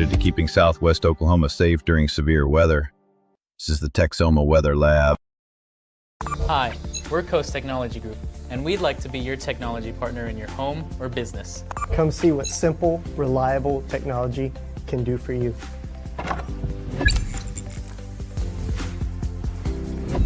dedicated to keeping Southwest Oklahoma safe during severe weather. This is the Texoma Weather Lab. Hi, we're Coast Technology Group, and we'd like to be your technology partner in your home or business. Come see what simple, reliable technology can do for you.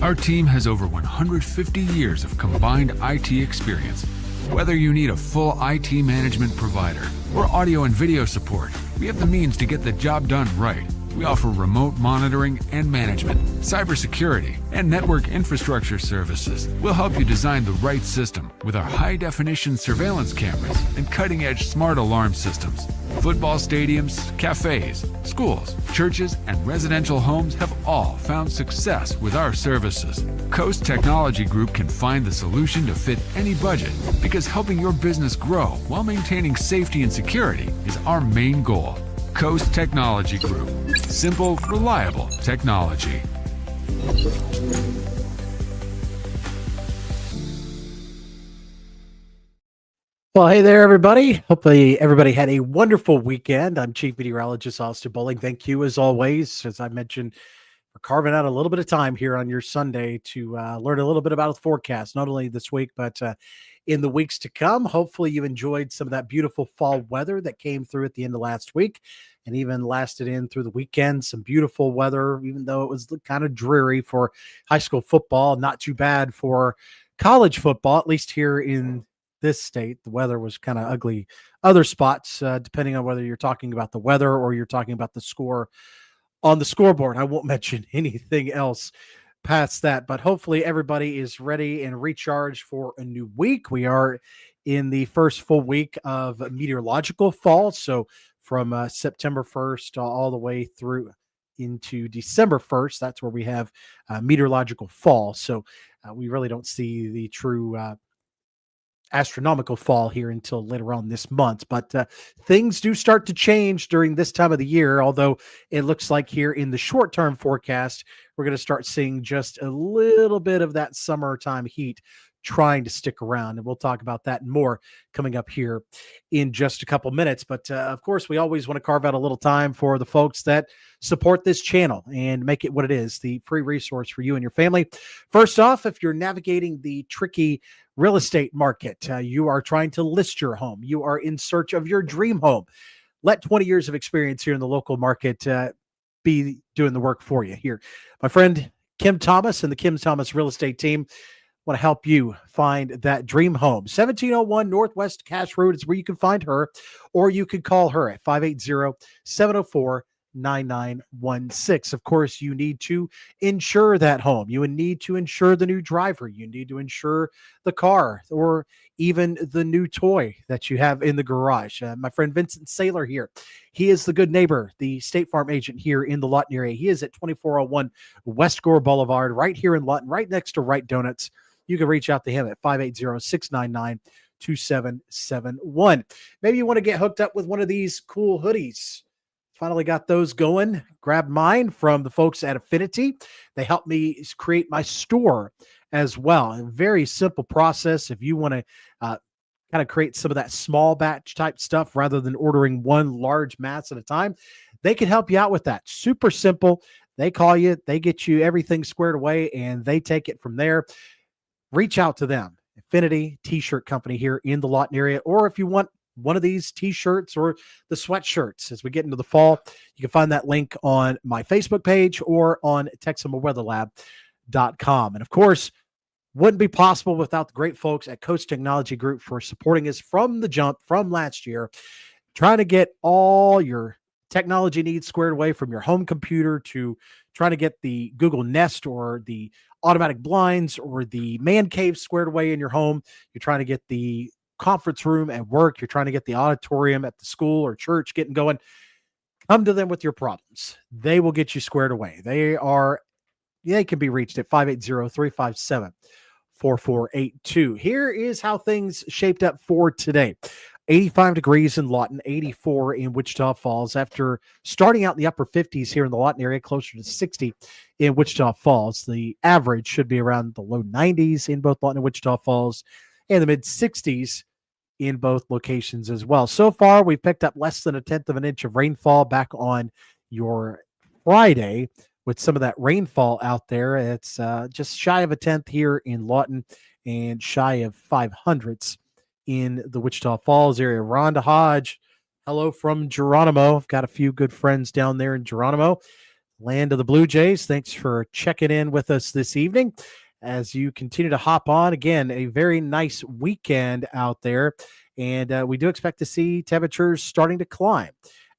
Our team has over 150 years of combined IT experience. Whether you need a full IT management provider or audio and video support, we have the means to get the job done right. We offer remote monitoring and management, cybersecurity, and network infrastructure services. We'll help you design the right system with our high-definition surveillance cameras and cutting-edge smart alarm systems. Football stadiums, cafes, schools, churches, and residential homes have all found success with our services. Coast Technology Group can find the solution to fit any budget because helping your business grow while maintaining safety and security is our main goal. Coast Technology Group. Simple, reliable technology. Well, hey there, everybody. Hopefully everybody had a wonderful weekend. I'm Chief Meteorologist Austin Bowling. Thank you, as always. As I mentioned, we're carving out a little bit of time here on your Sunday to learn a little bit about the forecast, not only this week, but in the weeks to come. Hopefully you enjoyed some of that beautiful fall weather that came through at the end of last week and even lasted in through the weekend. Some beautiful weather, even though it was kind of dreary for high school football, not too bad for college football, at least here in this state. The weather was kind of ugly. Other spots, depending on whether you're talking about the weather or you're talking about the score on the scoreboard. I won't mention anything else past that, but hopefully everybody is ready and recharged for a new week. We are in the first full week of meteorological fall. So from September 1st all the way through into December 1st, that's where we have meteorological fall. So we really don't see the true astronomical fall here until later on this month, but things do start to change during this time of the year, although it looks like here in the short-term forecast we're going to start seeing just a little bit of that summertime heat trying to stick around, and we'll talk about that and more coming up here in just a couple minutes. But of course, we always want to carve out a little time for the folks that support this channel and make it what it is, the free resource for you and your family. First off, if you're navigating the tricky real estate market, you are trying to list your home, you are in search of your dream home, let 20 years of experience here in the local market be doing the work for you here. My friend Kim Thomas and the Kim Thomas Real Estate Team want to help you find that dream home. 1701 Northwest Cash Road is where you can find her, or you can call her at 580-704-9916. Of course, you need to insure that home. You would need to insure the new driver. You need to insure the car or even the new toy that you have in the garage. My friend Vincent Saylor here. He is the good neighbor, the State Farm agent here in the Lawton area. He is at 2401 West Gore Boulevard, right here in Lawton, right next to Wright Donuts. You can reach out to him at 580-699-2771. Maybe you want to get hooked up with one of these cool hoodies. Finally got those going. Grabbed mine from the folks at Affinity. They helped me create my store as well. A very simple process if you want to kind of create some of that small batch type stuff rather than ordering one large mass at a time. They can help you out with that. Super simple. They call you, they get you everything squared away, and they take it from there. Reach out to them. Affinity T-shirt company here in the Lawton area. Or if you want one of these T-shirts or the sweatshirts as we get into the fall, you can find that link on my Facebook page or on TexomaWeatherLab.com. And of course, wouldn't be possible without the great folks at Coast Technology Group for supporting us from the jump from last year, trying to get all your technology needs squared away, from your home computer to trying to get the Google Nest or the automatic blinds or the man cave squared away in your home. You're trying to get the conference room at work. You're trying to get the auditorium at the school or church getting going. Come to them with your problems. They will get you squared away. They can be reached at 580-357-4482. Here is how things shaped up for today. 85 degrees in Lawton, 84 in Wichita Falls. After starting out in the upper 50s here in the Lawton area, closer to 60 in Wichita Falls. The average should be around the low 90s in both Lawton and Wichita Falls, and the mid 60s in both locations as well. So far, we've picked up less than 1/10 of an inch of rainfall back on your Friday. With some of that rainfall out there, it's just shy of 1/10 here in Lawton and shy of 500ths in the Wichita Falls area. Rhonda Hodge, hello from Geronimo. I've got a few good friends down there in Geronimo, land of the Blue Jays. Thanks for checking in with us this evening as you continue to hop on. Again, a very nice weekend out there, and we do expect to see temperatures starting to climb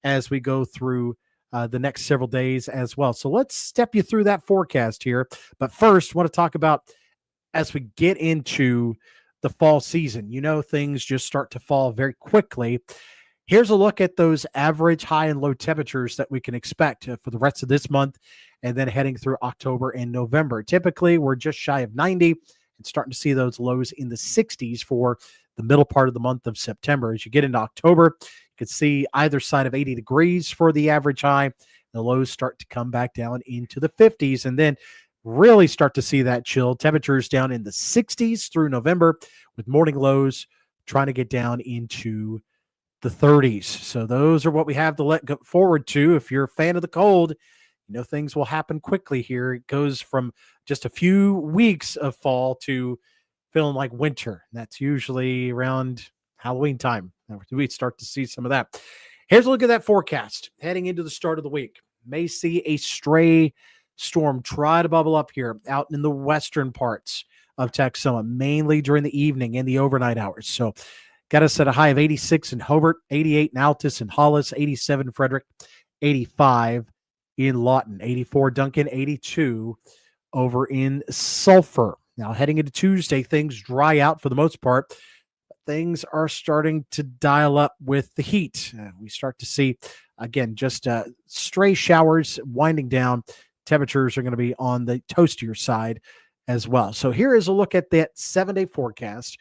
as we go through the next several days as well. So let's step you through that forecast here. But first, I want to talk about as we get into the fall season. Things just start to fall very quickly. Here's a look at those average high and low temperatures that we can expect for the rest of this month and then heading through October and November. Typically, we're just shy of 90 and starting to see those lows in the 60s for the middle part of the month of September. As you get into October, you can see either side of 80 degrees for the average high. The lows start to come back down into the 50s and then really start to see that chill. Temperatures down in the 60s through November with morning lows trying to get down into the 30s. So those are what we have to look forward to. If you're a fan of the cold, things will happen quickly here. It goes from just a few weeks of fall to feeling like winter. That's usually around Halloween time. We start to see some of that. Here's a look at that forecast heading into the start of the week. May see a stray storm try to bubble up here out in the western parts of Texoma, mainly during the evening and the overnight hours. So got us at a high of 86 in Hobart, 88 in Altus and Hollis, 87 in Frederick, 85 in Lawton, 84 Duncan, 82 over in Sulphur. Now heading into Tuesday, things dry out for the most part. Things are starting to dial up with the heat. We start to see, again, just stray showers winding down. Temperatures are going to be on the toastier side as well. So here is a look at that 7-day forecast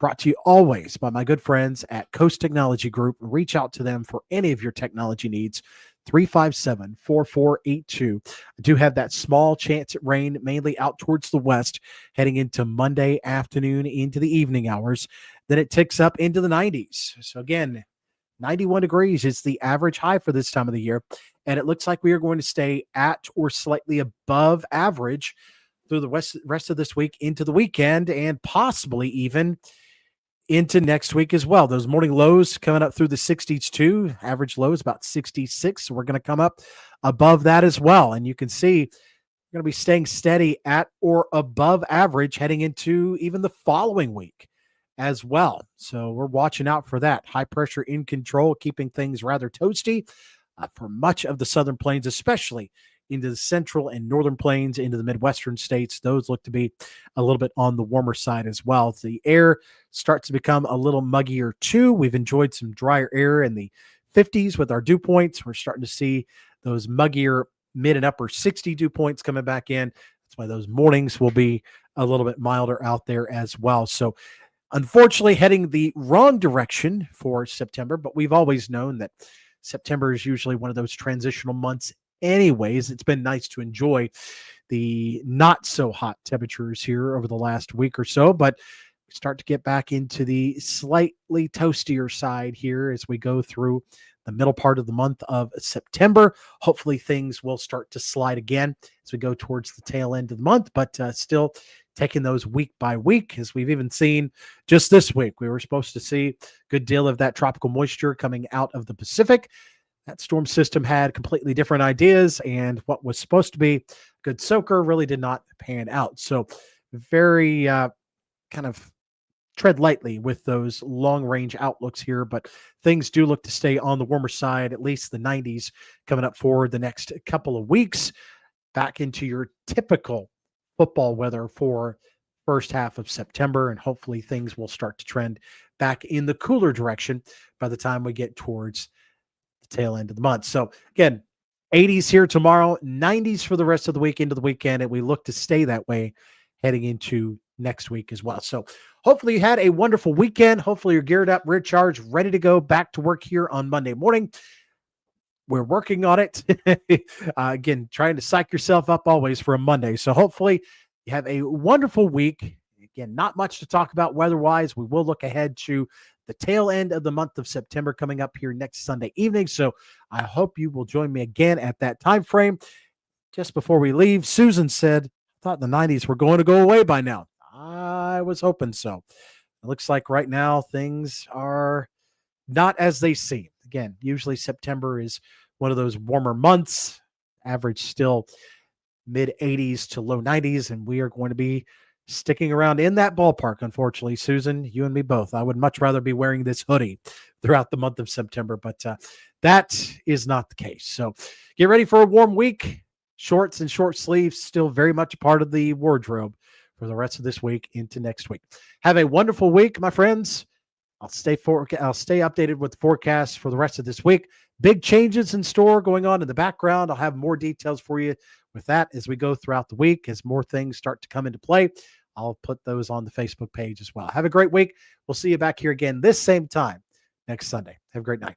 brought to you always by my good friends at Coast Technology Group. Reach out to them for any of your technology needs. 357-4482. I do have that small chance at rain, mainly out towards the west, heading into Monday afternoon into the evening hours. Then it ticks up into the 90s. So again, 91 degrees is the average high for this time of the year. And it looks like we are going to stay at or slightly above average through the rest of this week into the weekend and possibly even into next week as well. Those morning lows coming up through the 60s too. Average low is about 66. So we're going to come up above that as well. And you can see we're going to be staying steady at or above average heading into even the following week as well. So we're watching out for that. High pressure in control, keeping things rather toasty for much of the southern plains, especially into the central and northern plains, into the Midwestern states. Those look to be a little bit on the warmer side as well. The air starts to become a little muggier too. We've enjoyed some drier air in the 50s with our dew points. We're starting to see those muggier mid and upper 60 dew points coming back in. That's why those mornings will be a little bit milder out there as well. So unfortunately, heading the wrong direction for September, but we've always known that September is usually one of those transitional months anyways. It's been nice to enjoy the not so hot temperatures here over the last week or so, but we start to get back into the slightly toastier side here as we go through the middle part of the month of September. Hopefully things will start to slide again as we go towards the tail end of the month, but still taking those week by week, as we've even seen just this week. We were supposed to see a good deal of that tropical moisture coming out of the Pacific. That storm system had completely different ideas, and what was supposed to be a good soaker really did not pan out. So very kind of tread lightly with those long-range outlooks here, but things do look to stay on the warmer side, at least the 90s coming up for the next couple of weeks. Back into your typical football weather for first half of September, and hopefully things will start to trend back in the cooler direction by the time we get towards the tail end of the month. So again, 80s here tomorrow, 90s for the rest of the week into the weekend, and we look to stay that way heading into next week as well. So hopefully you had a wonderful weekend. Hopefully you're geared up, recharged, ready to go back to work here on Monday morning. We're working on it. Again, trying to psych yourself up always for a Monday. So hopefully you have a wonderful week. Again, not much to talk about weather-wise. We will look ahead to the tail end of the month of September coming up here next Sunday evening. So I hope you will join me again at that time frame. Just before we leave, Susan said, I thought the 90s were going to go away by now. I was hoping so. It looks like right now things are not as they seem. Again, usually September is one of those warmer months, average still mid 80s to low 90s, and we are going to be sticking around in that ballpark, unfortunately. Susan, you and me both. I would much rather be wearing this hoodie throughout the month of September, but that is not the case. So get ready for a warm week. Shorts and short sleeves still very much a part of the wardrobe for the rest of this week into next week. Have a wonderful week, my friends. I'll stay updated with the forecast for the rest of this week. Big changes in store going on in the background. I'll have more details for you with that as we go throughout the week. As more things start to come into play, I'll put those on the Facebook page as well. Have a great week. We'll see you back here again this same time next Sunday. Have a great night.